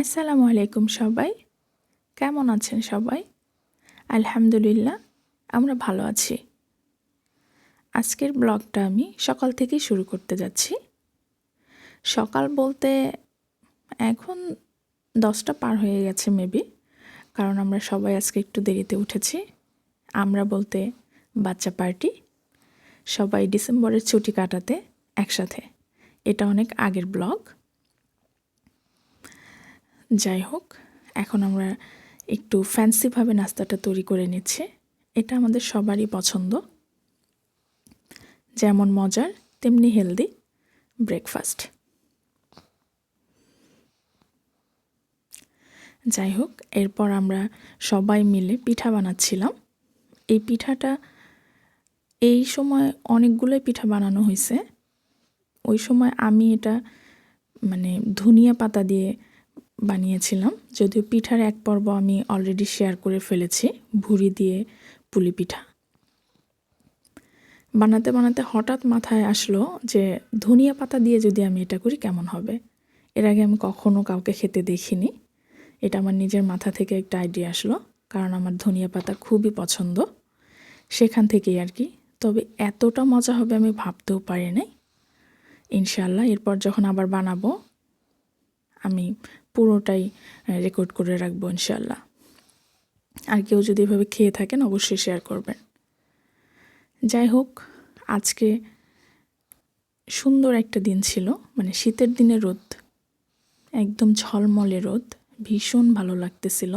আসসালামু আলাইকুম সবাই, কেমন আছেন সবাই? আলহামদুলিল্লাহ, আমরা ভালো আছি। আজকের ব্লগটা আমি সকাল থেকেই শুরু করতে যাচ্ছি। সকাল বলতে এখন 10টা পার হয়ে গেছে মেবি, কারণ আমরা সবাই আজকে একটু দেরিতে উঠেছি। আমরা বলতে বাচ্চা পার্টি, সবাই ডিসেম্বরের ছুটি কাটাতে একসাথে। এটা অনেক আগের ব্লগ। যাই হোক, এখন আমরা একটু ফ্যান্সিভাবে নাস্তাটা তৈরি করে নিচ্ছি। এটা আমাদের সবারই পছন্দ, যেমন মজার তেমনি হেলদি ব্রেকফাস্ট। যাই হোক, এরপর আমরা সবাই মিলে পিঠা বানাচ্ছিলাম। এই পিঠাটা এই সময় অনেকগুলোই পিঠা বানানো হয়েছে। ওই সময় আমি এটা ধনিয়া পাতা দিয়ে বানিয়েছিলাম, যদিও পিঠার এক পর্ব আমি অলরেডি শেয়ার করে ফেলেছি, ভুড়ি দিয়ে পুলি পিঠা। বানাতে বানাতে হঠাৎ মাথায় আসলো যে ধনিয়া পাতা দিয়ে যদি আমি এটা করি কেমন হবে। এর আগে আমি কখনো কাউকে খেতে দেখিনি। এটা আমার নিজের মাথা থেকে একটা আইডিয়া আসলো, কারণ আমার ধনিয়া পাতা খুবই পছন্দ, সেখান থেকেই আর কি। তবে এতটা মজা হবে আমি ভাবতেও পারি নাই। ইনশাল্লাহ এরপর যখন আবার বানাবো আমি পুরোটাই রেকর্ড করে রাখবো ইনশাল্লাহ। আর কেউ যদি এভাবে খেয়ে থাকেন অবশ্যই শেয়ার করবেন। যাই হোক, আজকে সুন্দর একটা দিন ছিল, শীতের দিনে রোদ, একদম ঝলমলে রোদ, ভীষণ ভালো লাগতেছিল।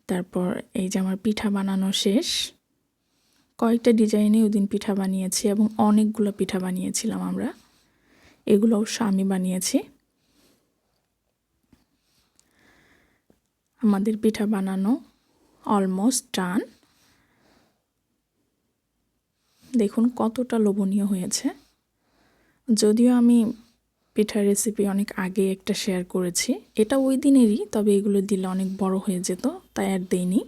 তারপর এই যে আমার পিঠা বানানো শেষ। কয়েকটা ডিজাইনে ওই দিন পিঠা বানিয়েছি এবং অনেকগুলো পিঠা বানিয়েছিলাম আমরা। এগুলো অবশ্য আমি বানিয়েছি। আমাদের পিঠা বানানো অলমোস্ট ডান। দেখুন কতটা লোভনীয় হয়েছে। যদিও আমি পিঠার রেসিপি অনেক আগে একটা শেয়ার করেছি, এটা ওই দিনেরই, তবে এগুলো দিলে অনেক বড় হয়ে যেত, তাই আর দেইনি।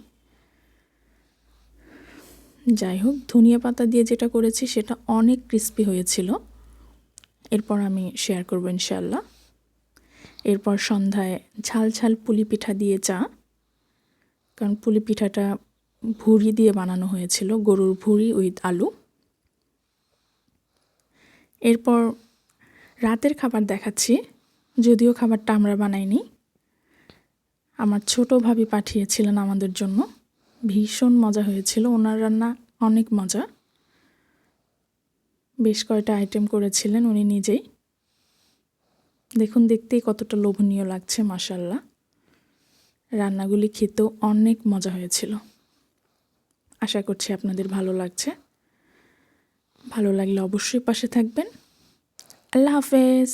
যাই হোক, ধনিয়া পাতা দিয়ে যেটা করেছি সেটা অনেক ক্রিস্পি হয়েছিল। এরপর আমি শেয়ার করব ইনশাল্লাহ। এরপর সন্ধ্যায় ঝাল ঝাল পুলি পিঠা দিয়ে চা, কারণ পুলি পিঠাটা ভুড়ি দিয়ে বানানো হয়েছিল, গরুর ভুড়ি উইথ আলু। এরপর রাতের খাবার দেখাচ্ছি, যদিও খাবারটা আমরা বানাইনি, আমার ছোট ভাবি পাঠিয়েছিলেন আমাদের জন্য। ভীষণ মজা হয়েছিল, ওনার রান্না অনেক মজা। বেশ কয়টা আইটেম করেছিলেন উনি নিজেই। দেখুন দেখতেই কতটা লোভনীয় লাগছে, মাশাআল্লাহ। রান্নাগুলি খেতেও অনেক মজা হয়েছিল। আশা করছি আপনাদের ভালো লাগছে। ভালো লাগলে অবশ্যই পাশে থাকবেন। আল্লাহ হাফেজ।